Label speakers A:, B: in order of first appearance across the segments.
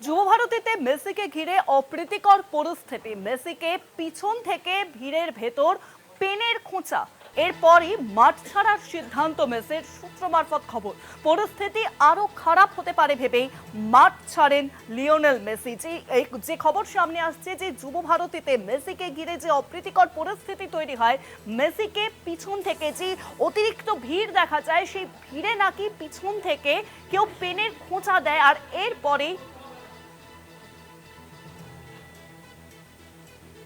A: যুবভারতীতে মেসিকে ঘিরে অপ্রীতিকর পরিস্থিতি। মেসিকে পিছন থেকে ভিড়ের ভেতর পেনের খোঁচা, এরপরই মাঠ ছাড়ার সিদ্ধান্ত মেসির, সূত্র মারফত খবর। পরিস্থিতি আরো খারাপ হতে পারে ভেবেই মাঠ ছাড়েন লিওনেল মেসি। যে খবর সামনে আসছে যে যুবভারতীতে মেসিকে ঘিরে যে অপ্রীতিকর পরিস্থিতি তৈরি হয়, মেসিকে পিছন থেকে যে অতিরিক্ত ভিড় দেখা যায়, সেই ভিড়ে নাকি পিছন থেকে কেউ পেনের খোঁচা দেয়, আর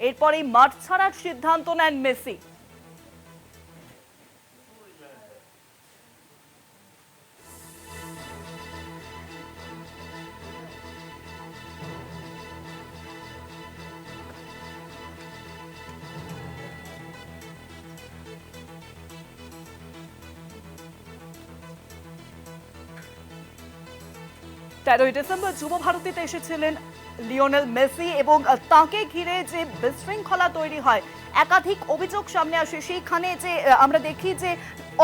A: এরপরেই মাঠ ছাড়ার সিদ্ধান্ত নেন মেসি। তেরোই ডিসেম্বর যুবভারতীতে এসেছিলেন লিওনেল মেসি এবং তাকে ঘিরে যে বিশৃঙ্খলা তৈরি হয়, একাধিক অভিযোগ সামনে আসে। সেইখানে যে আমরা দেখি যে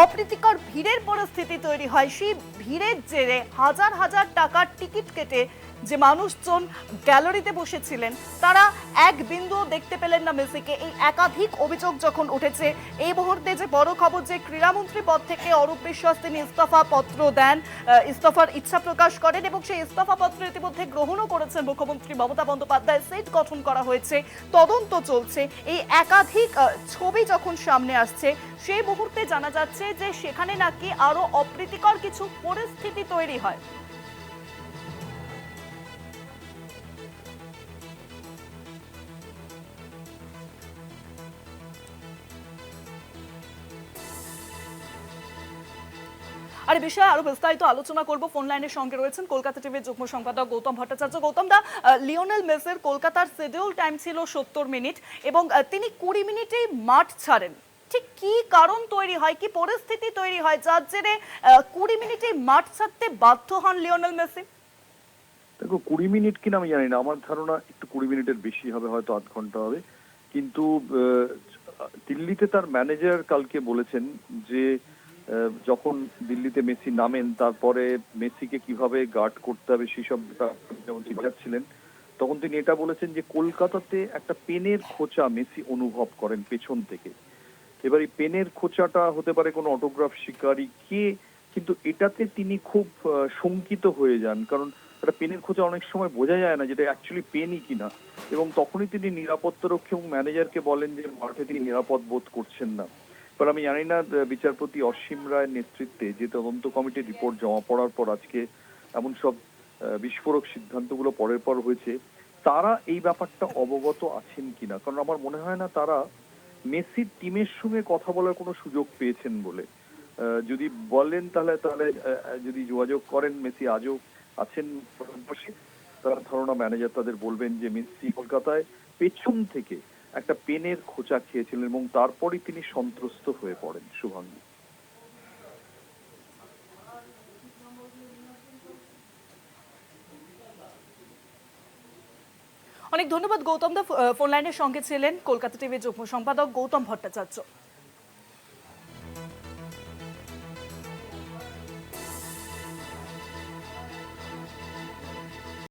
A: অপ্রীতিকর ভিড়ের পরিস্থিতি তৈরি হয়, সেই ভিড়ের জেরে হাজার হাজার টাকার টিকিট কেটে যে মানুষজন গ্যালারিতে বসেছিলেন তারা এক বিন্দুও দেখতে পেলেন না মেসিকে। এই একাধিক অভিযোগ যখন উঠেছে, এই মুহূর্তে যে বড় খবর যে ক্রীড়ামন্ত্রী পদ থেকে অরূপ বিশ্বাস তিনি ইস্তফা পত্র দেন, ইস্তফার ইচ্ছা প্রকাশ করেন এবং সেই ইস্তফা পত্র ইতিমধ্যে গ্রহণও করেছেন মুখ্যমন্ত্রী মমতা বন্দ্যোপাধ্যায়। সেট গঠন করা হয়েছে, তদন্ত চলছে। এই একাধিক ছবি যখন সামনে আসছে, সেই মুহূর্তে জানা যাচ্ছে যে সেখানে নাকি আরো অপ্রীতিকর কিছু পরিস্থিতি তৈরি হয়। আর এই বিষয়ে আরো বিস্তারিত আলোচনা করব। ফোন লাইনের সঙ্গে রয়েছেন কলকাতা টিভির যুগ্ম সম্পাদক গৌতম ভট্টাচার্য। গৌতম দা, লিওনেল মেসির কলকাতার শিডিউল টাইম ছিল 70 মিনিট এবং তিনি 20 মিনিটেই মাঠ ছাড়েন। ঠিক কি কারণ তৈরি হয়, কি পরিস্থিতি তৈরি হয় যার জেরে 20 মিনিটেই মাঠ ছাড়তে বাধ্য হন লিওনেল মেসি?
B: দেখো, 20 মিনিট কিনা আমি জানি না, আমার ধারণা একটু 20 মিনিটের বেশি হবে, হয়তো আধ ঘন্টা হবে। কিন্তু দিল্লিতে তার ম্যানেজার কালকে বলেছেন যে যখন দিল্লিতে মেসি নামেন তারপরে মেসিকে কিভাবে গার্ড করতে হবে সেসব যখন তিনি ছিলেন, তখন তিনি এটা বলেছেন যে কলকাতাতে একটা পেনের খোঁচা মেসি অনুভব করেন পেছন থেকে। এবার এই পেনের খোঁচাটা হতে পারে কোনো অটোগ্রাফ শিকারী কে, কিন্তু এটাতে তিনি খুব শঙ্কিত হয়ে যান, কারণ একটা পেনের খোঁচা অনেক সময় বোঝা যায় না যেটা অ্যাকচুয়ালি পেনই কিনা। এবং তখনই তিনি নিরাপত্তারক্ষী এবং ম্যানেজারকে বলেন যে মাঠে তিনি নিরাপদ বোধ করছেন না। এবার আমি জানি না বিচারপতি অসীম রায়ের নেতৃত্বে যে তদন্ত কমিটির রিপোর্ট জমা পড়ার পর আজকে এমন সব বিস্ফোরক সিদ্ধান্তগুলো পরের পর হয়েছে, তারা এই ব্যাপারটা অবগত আছেন কিনা। কারণ আমার মনে হয় না তারা মেসির টিমের সঙ্গে কথা বলার কোনো সুযোগ পেয়েছেন বলে। যদি বলেন তাহলে যদি যোগাযোগ করেন, মেসি আজও আছেন ভারতবর্ষে, তার ধারণা ম্যানেজার তাদের বলবেন যে মেসি কলকাতায় পেছন থেকে একটা পেনের খোঁচা খেয়েছিলেন এবং তারপরই তিনি সন্ত্রস্ত হয়ে পড়েন। শুভাঙ্গী,
A: অনেক ধন্যবাদ গৌতম দা। ফোন লাইনের সঙ্গে ছিলেন কলকাতা টিভির যুগ্ম সম্পাদক গৌতম ভট্টাচার্য।